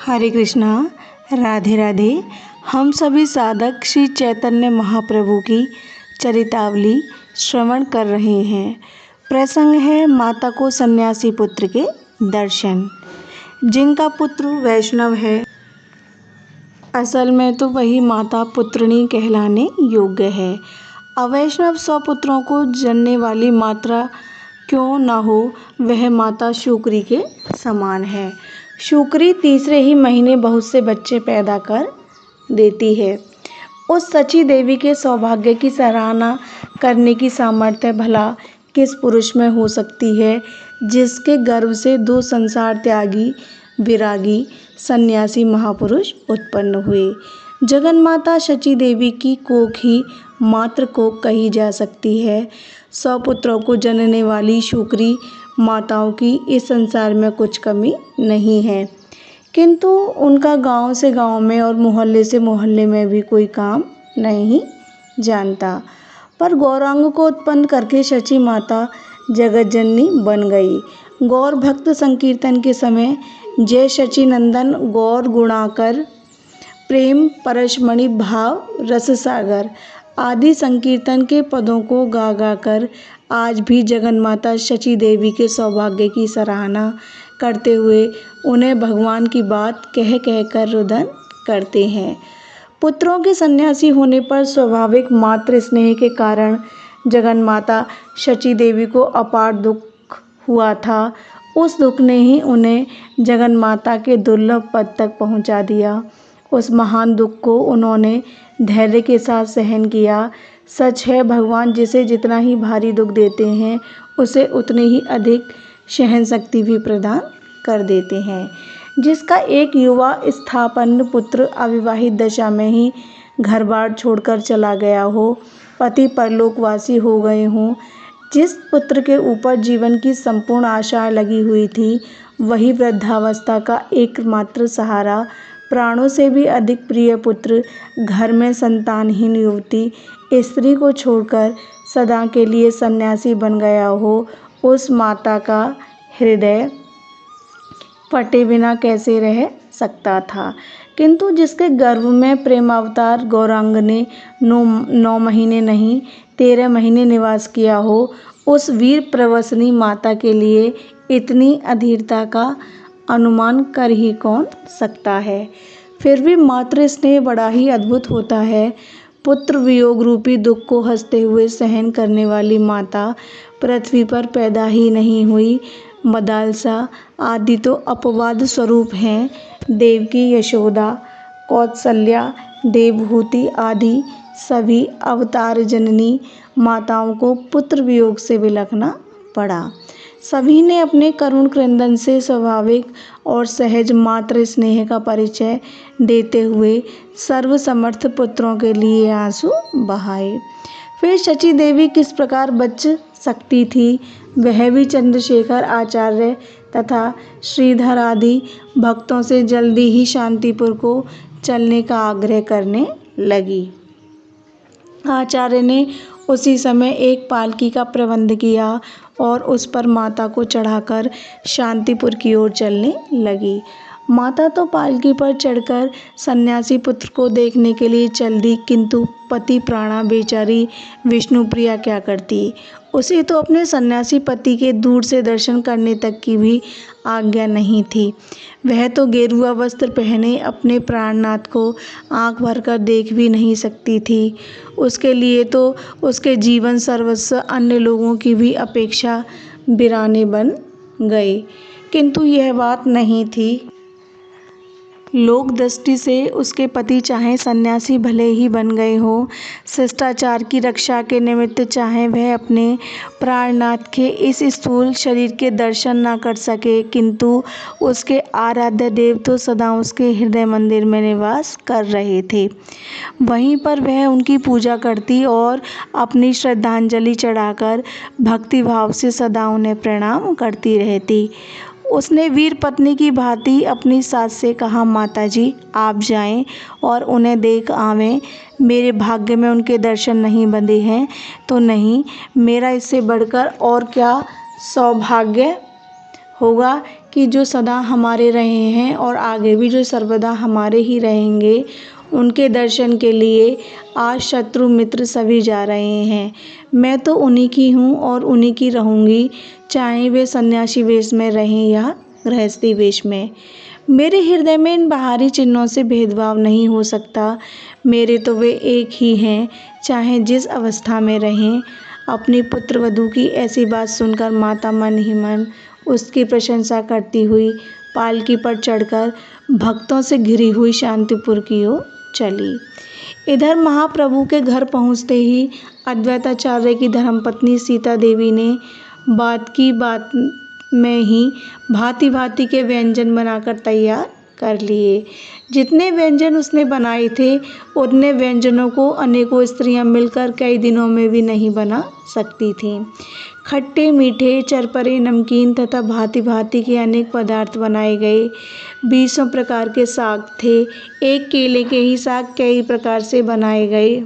हरे कृष्णा, राधे राधे। हम सभी साधक श्री चैतन्य महाप्रभु की चरितावली श्रवण कर रहे हैं। प्रसंग है माता को सन्यासी पुत्र के दर्शन। जिनका पुत्र वैष्णव है, असल में तो वही माता पुत्रनी कहलाने योग्य है। अवैष्णव स्वपुत्रों को जनने वाली मात्रा क्यों न हो, वह माता शुक्री के समान है। शुक्री तीसरे ही महीने बहुत से बच्चे पैदा कर देती है। उस सची देवी के सौभाग्य की सराहना करने की सामर्थ्य भला किस पुरुष में हो सकती है, जिसके गर्भ से दो संसार त्यागी विरागी सन्यासी महापुरुष उत्पन्न हुए। जगन माता शची देवी की कोख ही मात्र कोख कही जा सकती है। 100 पुत्रों को जनने वाली शुक्री माताओं की इस संसार में कुछ कमी नहीं है, किंतु उनका गांव से गांव में और मोहल्ले से मोहल्ले में भी कोई काम नहीं जानता। पर गौरांग को उत्पन्न करके शची माता जगत जननी बन गई। गौर भक्त संकीर्तन के समय जय शची नंदन गौर गुणाकर प्रेम परशमणि भाव रस सागर आदि संकीर्तन के पदों को गा गा कर आज भी जगन माता शची देवी के सौभाग्य की सराहना करते हुए उन्हें भगवान की बात कह कह कर रुदन करते हैं। पुत्रों के सन्यासी होने पर स्वाभाविक मातृ स्नेह के कारण जगन माता शची देवी को अपार दुख हुआ था। उस दुख ने ही उन्हें जगन माता के दुर्लभ पद तक पहुंचा दिया। उस महान दुख को उन्होंने धैर्य के साथ सहन किया। सच है, भगवान जिसे जितना ही भारी दुख देते हैं, उसे उतनी ही अधिक सहन शक्ति भी प्रदान कर देते हैं। जिसका एक युवा स्थापन्न पुत्र अविवाहित दशा में ही घर बार छोड़कर चला गया हो, पति परलोकवासी हो गए हों, जिस पुत्र के ऊपर जीवन की संपूर्ण आशाएं लगी हुई थी, वही वृद्धावस्था का एकमात्र सहारा, प्राणों से भी अधिक प्रिय पुत्र, घर में संतानहीन युवती स्त्री को छोड़कर सदा के लिए सन्यासी बन गया हो, उस माता का हृदय फटे बिना कैसे रह सकता था। किंतु जिसके गर्भ में प्रेमावतार गौरांग ने 9 महीने नहीं 13 महीने निवास किया हो, उस वीर प्रवसनी माता के लिए इतनी अधीरता का अनुमान कर ही कौन सकता है। फिर भी मातृ स्नेह बड़ा ही अद्भुत होता है। पुत्र वियोग रूपी दुख को हंसते हुए सहन करने वाली माता पृथ्वी पर पैदा ही नहीं हुई। मदालसा आदि तो अपवाद स्वरूप हैं। देवकी, यशोदा, कौसल्या, देवहूति आदि सभी अवतार जननी माताओं को पुत्र वियोग से विलखना पड़ा। सभी ने अपने करुण क्रंदन से स्वाभाविक और सहज मातृ स्नेह का परिचय देते हुए सर्वसमर्थ पुत्रों के लिए आंसू बहाए। फिर शची देवी किस प्रकार बच सकती थी, वह भी चंद्रशेखर आचार्य तथा श्रीधर आदि भक्तों से जल्दी ही शांतिपुर को चलने का आग्रह करने लगी। आचार्य ने उसी समय एक पालकी का प्रबंध किया और उस पर माता को चढ़ाकर शांतिपुर की ओर चलने लगी। माता तो पालकी पर चढ़कर सन्यासी पुत्र को देखने के लिए चल दी, किंतु पति प्राणा बेचारी विष्णुप्रिया क्या करती। उसे तो अपने सन्यासी पति के दूर से दर्शन करने तक की भी आज्ञा नहीं थी। वह तो गेरुआ वस्त्र पहने अपने प्राणनाथ को आंख भरकर देख भी नहीं सकती थी। उसके लिए तो उसके जीवन सर्वस्व अन्य लोगों की भी अपेक्षा बिराने बन गए, किंतु यह बात नहीं थी। लोक दृष्टि से उसके पति चाहे सन्यासी भले ही बन गए हों, शिष्टाचार की रक्षा के निमित्त चाहे वह अपने प्राणनाथ के इस स्थूल शरीर के दर्शन न कर सके, किंतु उसके आराध्य देव तो सदा उसके हृदय मंदिर में निवास कर रहे थे। वहीं पर वह उनकी पूजा करती और अपनी श्रद्धांजलि चढ़ाकर भक्तिभाव से सदा उन्हें प्रणाम करती रहती। उसने वीर पत्नी की भांति अपनी सास से कहा, माताजी आप जाएं और उन्हें देख आवें। मेरे भाग्य में उनके दर्शन नहीं बंधे हैं तो नहीं, मेरा इससे बढ़कर और क्या सौभाग्य होगा कि जो सदा हमारे रहे हैं और आगे भी जो सर्वदा हमारे ही रहेंगे, उनके दर्शन के लिए आज शत्रु मित्र सभी जा रहे हैं। मैं तो उन्हीं की हूँ और उन्हीं की रहूँगी, चाहे वे सन्यासी वेश में रहें या गृहस्थी वेश में। मेरे हृदय में इन बाहरी चिन्हों से भेदभाव नहीं हो सकता। मेरे तो वे एक ही हैं, चाहे जिस अवस्था में रहें। अपनी पुत्रवधू की ऐसी बात सुनकर माता मन ही मन उसकी प्रशंसा करती हुई पालकी पर चढ़कर भक्तों से घिरी हुई शांतिपुर की ओर चली। इधर महाप्रभु के घर पहुँचते ही अद्वैताचार्य की धर्मपत्नी सीता देवी ने बात की बात में ही भांति भांति के व्यंजन बनाकर तैयार कर लिए। जितने व्यंजन उसने बनाए थे, उतने व्यंजनों को अनेकों स्त्रियां मिलकर कई दिनों में भी नहीं बना सकती थीं। खट्टे मीठे चरपरे नमकीन तथा भांति भांति के अनेक पदार्थ बनाए गए। 20 प्रकार के साग थे। एक केले के ही साग कई प्रकार से बनाए गए।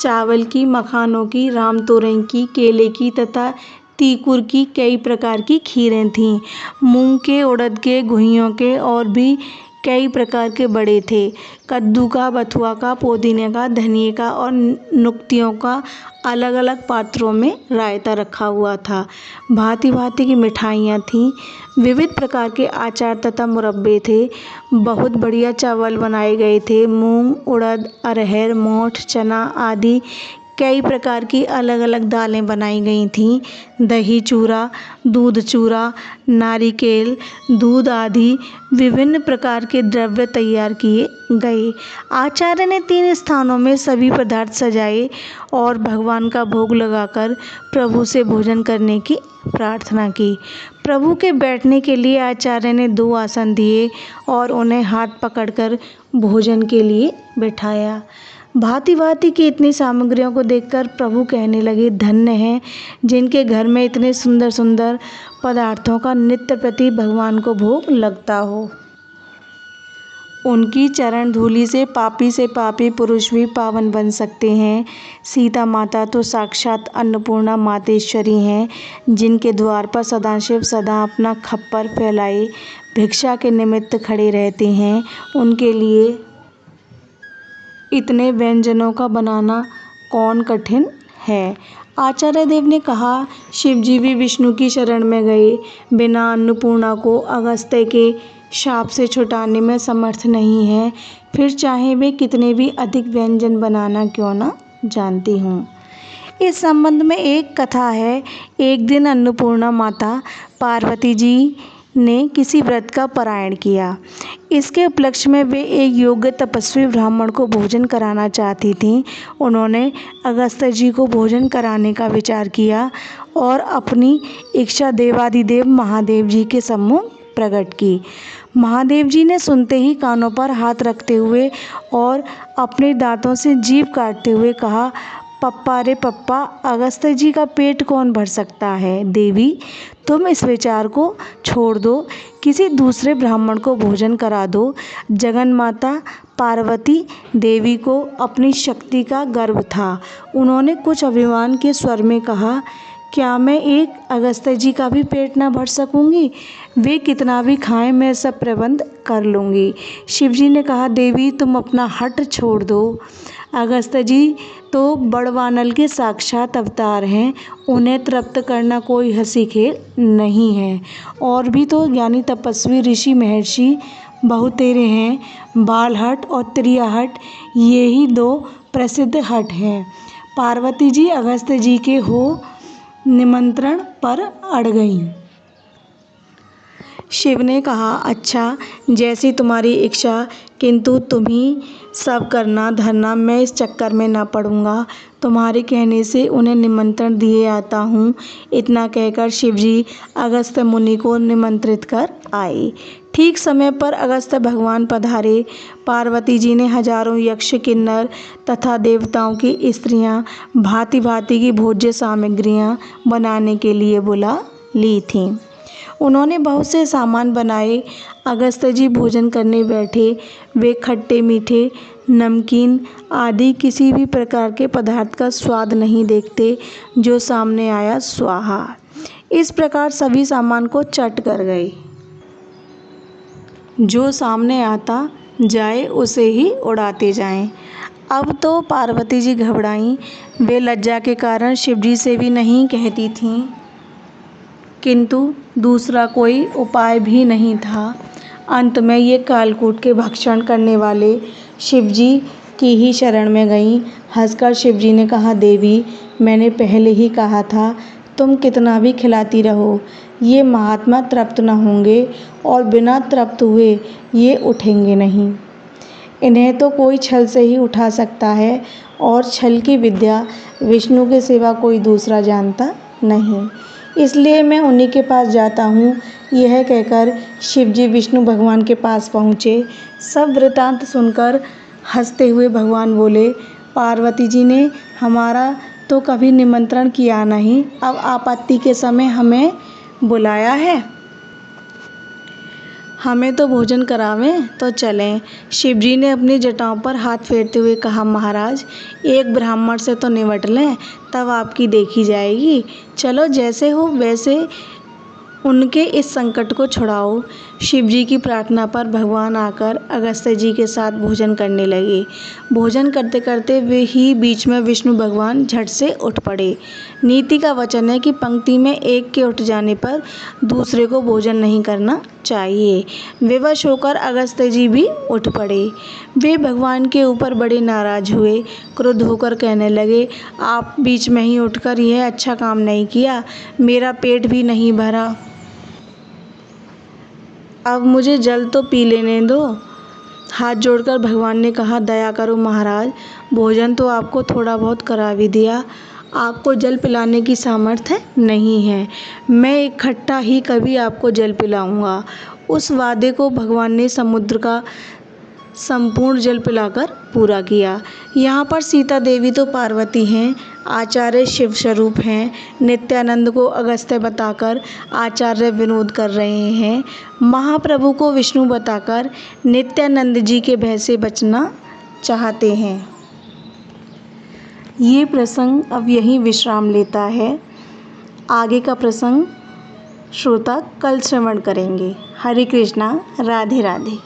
चावल की, मखानों की, रामतोरई की, केले की तथा तीकुर की कई प्रकार की खीरें थीं। मूंग के, उड़द के, घुइयों के और भी कई प्रकार के बड़े थे। कद्दू का, बथुआ का, पुदीने का, धनिए का और नुक्तियों का अलग अलग पात्रों में रायता रखा हुआ था। भांति भांति की मिठाइयाँ थीं। विविध प्रकार के अचार तथा मुरब्बे थे। बहुत बढ़िया चावल बनाए गए थे। मूंग, उड़द, अरहर, मोठ, चना आदि कई प्रकार की अलग अलग दालें बनाई गई थीं। दही चूरा, दूध चूरा, नारिकेल, दूध आदि विभिन्न प्रकार के द्रव्य तैयार किए गए। आचार्य ने 3 स्थानों में सभी पदार्थ सजाए और भगवान का भोग लगाकर प्रभु से भोजन करने की प्रार्थना की। प्रभु के बैठने के लिए आचार्य ने 2 आसन दिए और उन्हें हाथ पकड़कर भोजन के लिए बिठाया। भांति भांति की इतनी सामग्रियों को देखकर प्रभु कहने लगे, धन्य हैं जिनके घर में इतने सुंदर सुंदर पदार्थों का नित्य प्रति भगवान को भोग लगता हो। उनकी चरण धूलि से पापी पुरुष भी पावन बन सकते हैं। सीता माता तो साक्षात अन्नपूर्णा मातेश्वरी हैं, जिनके द्वार पर सदाशिव सदा अपना खप्पर फैलाए भिक्षा के निमित्त खड़े रहते हैं। उनके लिए इतने व्यंजनों का बनाना कौन कठिन है। आचार्य देव ने कहा, शिवजी भी विष्णु की शरण में गए बिना अन्नपूर्णा को अगस्त्य के शाप से छुटाने में समर्थ नहीं है, फिर चाहे वे कितने भी अधिक व्यंजन बनाना क्यों ना जानती हूँ। इस संबंध में एक कथा है। एक दिन अन्नपूर्णा माता पार्वती जी ने किसी व्रत का पारायण किया। इसके उपलक्ष्य में वे एक योग्य तपस्वी ब्राह्मण को भोजन कराना चाहती थीं। उन्होंने अगस्त्य जी को भोजन कराने का विचार किया और अपनी इच्छा देवादिदेव महादेव जी के सम्मुख प्रकट की। महादेव जी ने सुनते ही कानों पर हाथ रखते हुए और अपने दांतों से जीभ काटते हुए कहा, पप्पा रे पप्पा, अगस्त्य जी का पेट कौन भर सकता है। देवी, तुम इस विचार को छोड़ दो, किसी दूसरे ब्राह्मण को भोजन करा दो। जगन माता पार्वती देवी को अपनी शक्ति का गर्व था। उन्होंने कुछ अभिमान के स्वर में कहा, क्या मैं एक अगस्त्य जी का भी पेट ना भर सकूंगी? वे कितना भी खाएं, मैं सब प्रबंध कर लूँगी। शिवजी ने कहा, देवी तुम अपना हठ छोड़ दो। अगस्त्य जी तो बड़वानल के साक्षात अवतार हैं, उन्हें तृप्त करना कोई हंसी खेल नहीं है। और भी तो ज्ञानी तपस्वी ऋषि महर्षि बहुतेरे हैं। बालहट और त्रियाहट ये ही 2 प्रसिद्ध हट हैं। पार्वती जी अगस्त्य जी के हो निमंत्रण पर अड़ गईं। शिव ने कहा, अच्छा जैसी तुम्हारी इच्छा, किंतु तुम ही सब करना धरना, मैं इस चक्कर में ना पड़ूंगा। तुम्हारे कहने से उन्हें निमंत्रण दिए आता हूँ। इतना कहकर शिवजी अगस्त्य मुनि को निमंत्रित कर आए। ठीक समय पर अगस्त्य भगवान पधारे। पार्वती जी ने हजारों यक्ष, किन्नर तथा देवताओं की स्त्रियां भांति भांति की भोज्य सामग्रियां बनाने के लिए बुला ली थीं। उन्होंने बहुत से सामान बनाए। अगस्त्य जी भोजन करने बैठे। वे खट्टे मीठे नमकीन आदि किसी भी प्रकार के पदार्थ का स्वाद नहीं देखते। जो सामने आया स्वाहा। इस प्रकार सभी सामान को चट कर गए। जो सामने आता जाए उसे ही उड़ाते जाएं। अब तो पार्वती जी घबराईं। वे लज्जा के कारण शिवजी से भी नहीं कहती थीं, किंतु दूसरा कोई उपाय भी नहीं था। अंत में ये कालकूट के भक्षण करने वाले शिवजी की ही शरण में गईं। हंसकर शिवजी ने कहा, देवी, मैंने पहले ही कहा था, तुम कितना भी खिलाती रहो, ये महात्मा तृप्त न होंगे और बिना तृप्त हुए ये उठेंगे नहीं। इन्हें तो कोई छल से ही उठा सकता है और छल की विद्या विष्णु के सिवा कोई दूसरा जानता नहीं, इसलिए मैं उन्हीं के पास जाता हूँ। यह कहकर शिवजी विष्णु भगवान के पास पहुँचे। सब वृतांत सुनकर हंसते हुए भगवान बोले, पार्वती जी ने हमारा तो कभी निमंत्रण किया नहीं, अब आपत्ति के समय हमें बुलाया है। हमें तो भोजन करावें तो चलें। शिवजी ने अपनी जटाओं पर हाथ फेरते हुए कहा, महाराज, एक ब्राह्मण से तो निपट लें, तब आपकी देखी जाएगी। चलो, जैसे हो वैसे उनके इस संकट को छुड़ाओ। शिवजी की प्रार्थना पर भगवान आकर अगस्त्य जी के साथ भोजन करने लगे। भोजन करते करते वे ही बीच में विष्णु भगवान झट से उठ पड़े। नीति का वचन है कि पंक्ति में एक के उठ जाने पर दूसरे को भोजन नहीं करना चाहिए। विवश होकर अगस्त्य जी भी उठ पड़े। वे भगवान के ऊपर बड़े नाराज हुए। क्रुद्ध होकर कहने लगे, आप बीच में ही उठकर यह अच्छा काम नहीं किया, मेरा पेट भी नहीं भरा, अब मुझे जल तो पी लेने दो। हाथ जोड़कर भगवान ने कहा, दया करो महाराज, भोजन तो आपको थोड़ा बहुत करा भी दिया, आपको जल पिलाने की सामर्थ्य नहीं है। मैं इकट्ठा ही कभी आपको जल पिलाऊंगा। उस वादे को भगवान ने समुद्र का संपूर्ण जल पिलाकर पूरा किया। यहाँ पर सीता देवी तो पार्वती हैं, आचार्य शिव स्वरूप हैं। नित्यानंद को अगस्त्य बताकर आचार्य विनोद कर रहे हैं। महाप्रभु को विष्णु बताकर नित्यानंद जी के भय से बचना चाहते हैं। ये प्रसंग अब यहीं विश्राम लेता है। आगे का प्रसंग श्रोता कल श्रवण करेंगे। हरे कृष्णा, राधे राधे।